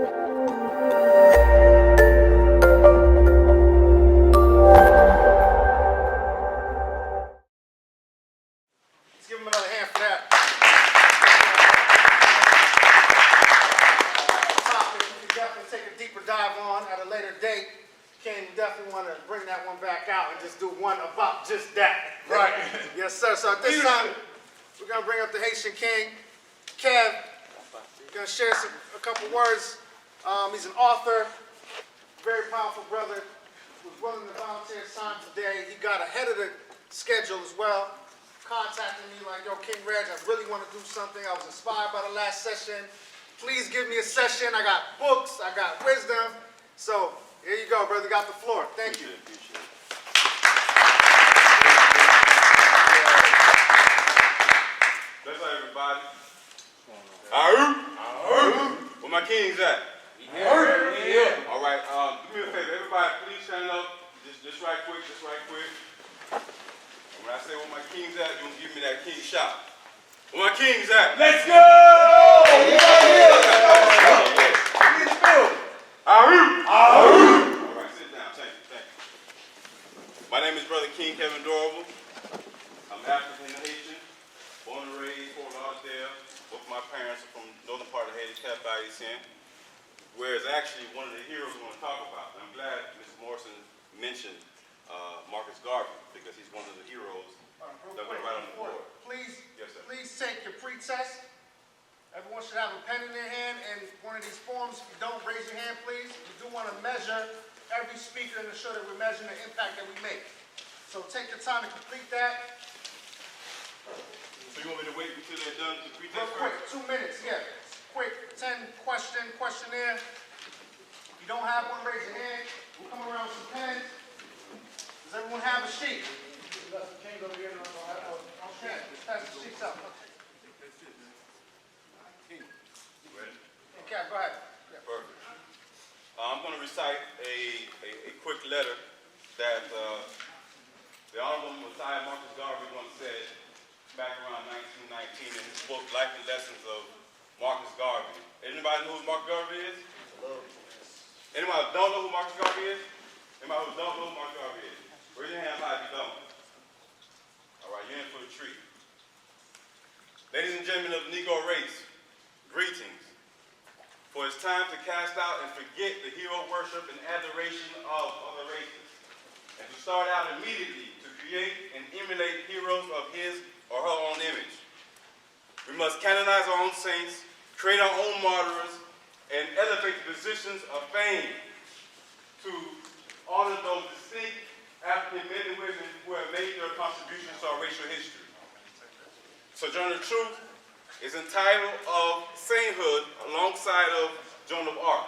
Let's give him another hand for that. Topic we can definitely take a deeper dive on at a later date. Ken, we definitely want to bring that one back out and just do one about just that. Right. Yes, sir. So at this time, we're going to bring up the Haitian King, Kev. He's going to share a couple words. He's an author, very powerful brother, was willing to volunteer his time today. He got ahead of the schedule as well, contacted me like, yo, King Reg, I really want to do something. I was inspired by the last session. Please give me a session. I got books, I got wisdom. So here you go, brother. Got the floor. Thank you. Appreciate it. That's all, everybody. Where my kings at? Yeah. All right. Do me a favor, everybody. Please stand up. Just right quick. When I say where my kings at, you gonna give me that king shout. Where my kings at? Let's go! All right, sit down. Thank you. My name is Brother King Kevin Dorival. I'm African-Haitian, born and raised Fort Lauderdale. Both my parents are from northern part of Haiti, African-Haitian, where is actually one of the heroes we want to talk about. And I'm glad Mrs. Morrison mentioned Marcus Garvey, because he's one of the heroes that went right on the board. Please, Yes, sir. please take your pre-test. Everyone should have a pen in their hand and one of these forms. If you don't, raise your hand, please. We do want to measure every speaker and ensure that we're measuring the impact that we make. So take your time to complete that. So you want me to wait until they're done to Real pre-test quick, first? 2 minutes, yeah. Quick, 10 questionnaire. If you don't have one, raise your hand. We'll come around with some pens. Does everyone have a sheet? Okay, pass the sheets out. Ready? Okay, go ahead. Yeah. Perfect. I'm going to recite a quick letter that the Honorable Messiah Marcus Garvey once said back around 1919 in his book, Life and Lessons of Marcus Garvey. Anybody know who Marcus Garvey is? Anybody who don't know who Marcus Garvey is? Anybody who don't know who Marcus Garvey is? Raise your hand high if you don't. All right, you're in for a treat. Ladies and gentlemen of the Negro race, greetings. For it's time to cast out and forget the hero worship and adoration of other races, and to start out immediately to create and emulate heroes of his or her own image. We must canonize our own saints, create our own martyrs, and elevate the positions of fame to honor those distinct African men and women who have made their contributions to our racial history. Sojourner Truth is entitled of Sainthood alongside of Joan of Arc.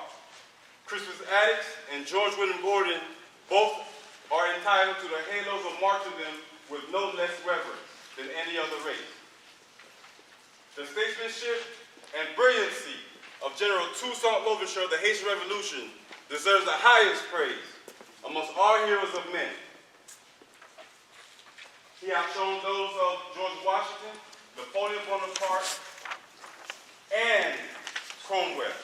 Crispus Attucks and George William Gordon both are entitled to the halos of martyrdom with no less reverence than any other race. The statesmanship and brilliancy of General Toussaint Louverture of the Haitian Revolution deserves the highest praise amongst all heroes of men. He outshone those of George Washington, Napoleon Bonaparte, and Cromwell.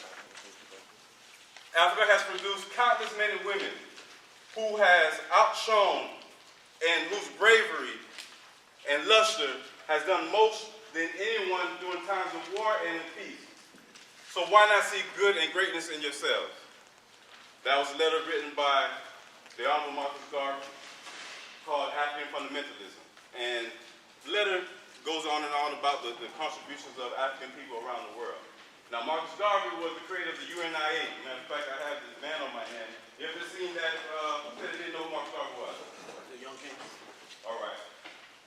Africa has produced countless men and women who has outshone and whose bravery and luster has done most than anyone during times of war and in peace. So why not see good and greatness in yourselves? That was a letter written by the Honorable Marcus Garvey called African Fundamentalism. And the letter goes on and on about the contributions of African people around the world. Now, Marcus Garvey was the creator of the UNIA. Matter of fact, I have this man on my hand. You ever seen that? Who said they didn't know who Marcus Garvey was? The Young King. All right.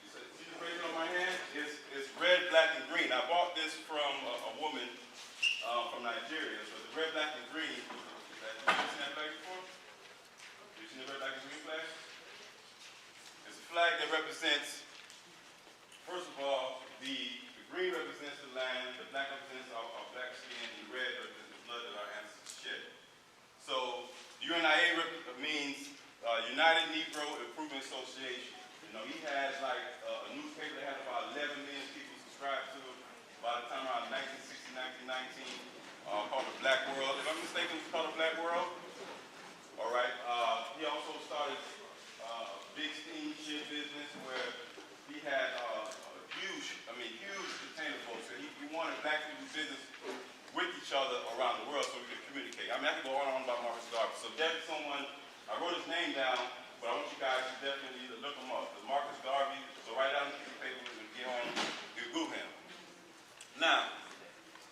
You see the bracelet on my hand? It's red, black, and green. I bought this from a woman from Nigeria. So the red, black, and green. Have you seen that flag before? Have you seen the red, black, and green flag? It's a flag that represents, first of all, the green represents the land, the black represents our black skin, and the red represents the blood that our ancestors shed. So UNIA means United Negro Improvement Association. You know, he has like a newspaper that has about 11 million people subscribed to it by the time around 1960, 1919, called The Black World. If I'm mistaken, was called a Black World. All right. He also started a big steamship business where he had huge container boats. So he wanted Black people to do business with each other around the world so we could communicate. I mean, I could go on and on about Marcus Garvey. So definitely someone, I wrote his name down, but I want you guys to definitely look him up. The Marcus Garvey, so write down the piece of paper and get home, Google him. Now,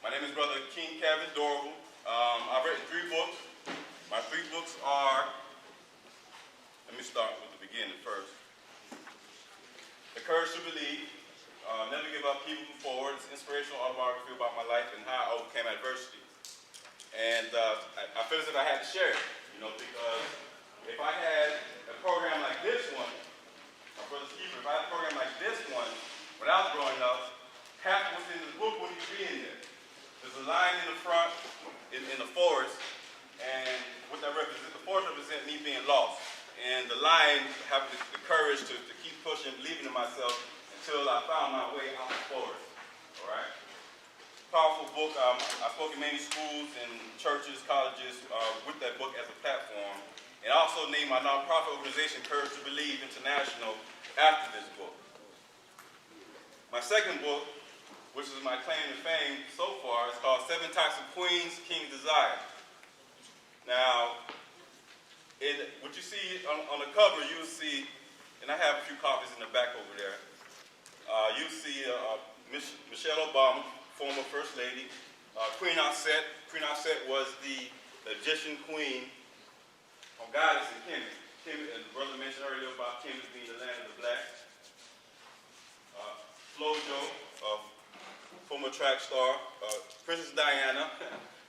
my name is Brother King Kevin Dorival. I've written 3 books. My 3 books are, let me start with the beginning first. The Courage to Believe, Never Give Up, Keep Moving Forward. It's an inspirational autobiography about my life and how I overcame adversity. And I feel as if I had to share it, because if I had a program like this one, my brother's keeper, if I had a program like this one, when I was growing up, half what's in the book wouldn't even be in there. There's a line in the front, in the forest, and what that represents, the forest represents me being lost. And the line having the courage to keep pushing, believing in myself until I found my way out the forest. All right? Powerful book. I spoke in many schools and churches, colleges with that book as a platform. And I also named my nonprofit organization, Courage to Believe International, after this book. My second book, which is my claim to fame so far, is called 7 Types of Queens, King Desire. Now, what you see on the cover, you'll see, and I have a few copies in the back over there, you'll see Michelle Obama, former First Lady, Queen Osset. Queen Osset was the Egyptian queen of goddess in Kemet. Kemet, as the brother mentioned earlier about Kemet being the land of the black. Flojo, former track star. Princess Diana.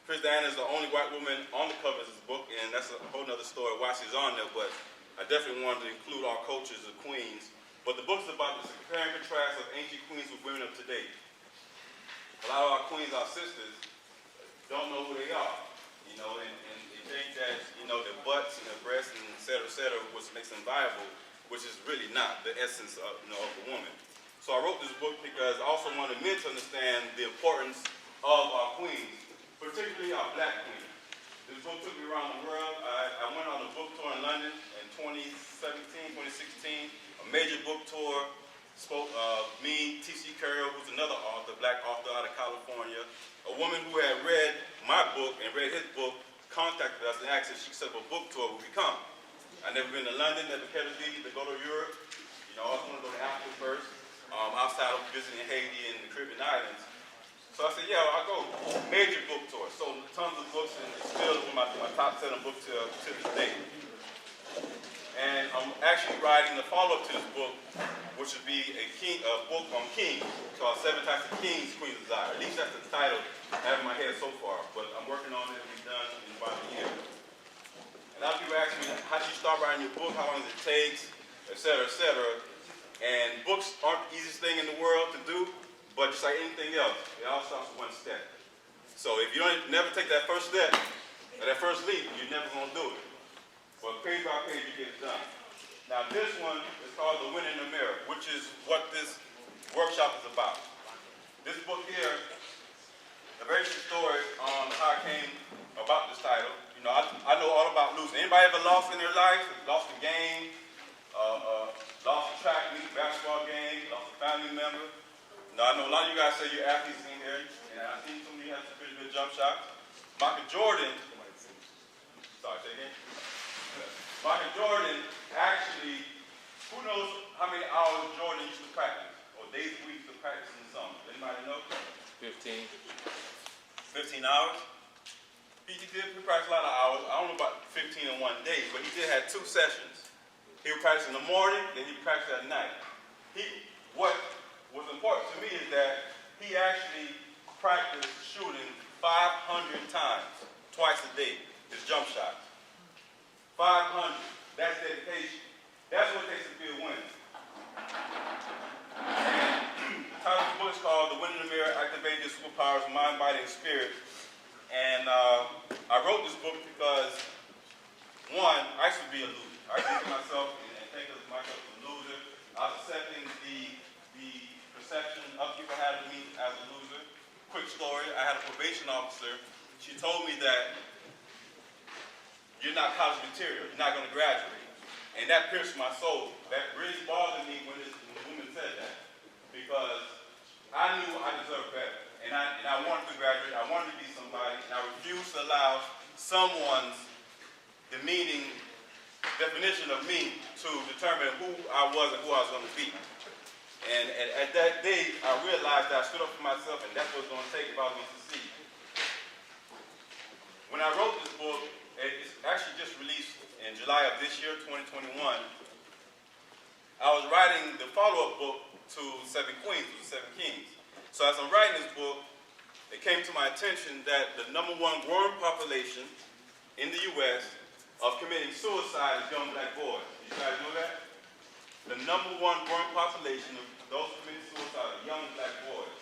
Princess Diana is the only white woman on the cover of this book, and that's a whole other story why she's on there, but I definitely wanted to include our cultures of queens. But the book is about the compare and contrast of ancient queens with women of today. A lot of our queens, our sisters, don't know who they are, and they think that, their butts and their breasts and et cetera, which makes them viable, which is really not the essence of, of the woman. So I wrote this book because I also wanted men to understand the importance of our queens, particularly our black queens. This book took me around the world. I went on a book tour in London in 2017, 2016, a major book tour. Spoke me, T.C. Carroll, who's another author, black author out of California. A woman who had read my book and read his book contacted us and asked if she could set up a book tour would we come. I'd never been to London, never cared to go to Europe. I always wanted to go to Africa first, outside of visiting Haiti and the Caribbean islands. So I said, yeah, I'll go. Major book tour. So tons of books, and it's still my top 7 books to this day. And I'm actually writing the follow-up to this book, which would be a book on kings, called 7 Types of Kings, Queen Desire. At least that's the title I have in my head so far, but I'm working on it to be done in about a year. A lot of people ask me, how do you start writing your book? How long does it take? Et cetera, et cetera. And books aren't the easiest thing in the world to do, but just like anything else, it all starts with 1 step. So if you don't never take that first step, or that first leap, you're never going to do it. But page by page, you get it done. Now this one is called The Wind in the Mirror, which is what this workshop is about. This book here, a very short story on how I came about this title. I know all about losing. Anybody ever lost in their life? Lost a game, lost a track meet, basketball game, lost a family member. Now I know a lot of you guys say you're athletes in here, and I see some of you have some pretty good jump shots. Michael Jordan, Michael Jordan actually, who knows how many hours Jordan used to practice, or days a week to practice in the summer? Anybody know? 15. 15 hours? He practiced a lot of hours. I don't know about 15 in one day, but he did have 2 sessions. He would practice in the morning, then he would practice at night. What was important to me is that he actually practiced shooting 500 times, twice a day, his jump shots. 500. That's dedication. That's what it takes to be a winner. And the title of the book is called The Wind in the Mirror, Activate Your Superpowers, Mind, Body, and Spirit. And I wrote this book because, one, I used to be a loser. I used to look at myself and think of myself as a loser. I was accepting the perception other people had of me as a loser. Quick story, I had a probation officer. She told me that you're not college material, you're not going to graduate. And that pierced my soul. That really bothered me when the woman said that. Because I knew I deserved better. And I wanted to graduate, I wanted to be somebody, and I refused to allow someone's demeaning definition of me to determine who I was and who I was going to be. And at that day, I realized that I stood up for myself, and that's what it was going to take if I was going to succeed. When I wrote this book, it's actually just released in July of this year, 2021. I was writing the follow-up book to Seven Queens, Seven Kings. So as I'm writing this book, it came to my attention that the #1 growing population in the U.S. of committing suicide is young black boys. You guys know that? The #1 growing population of those committing suicide are young black boys.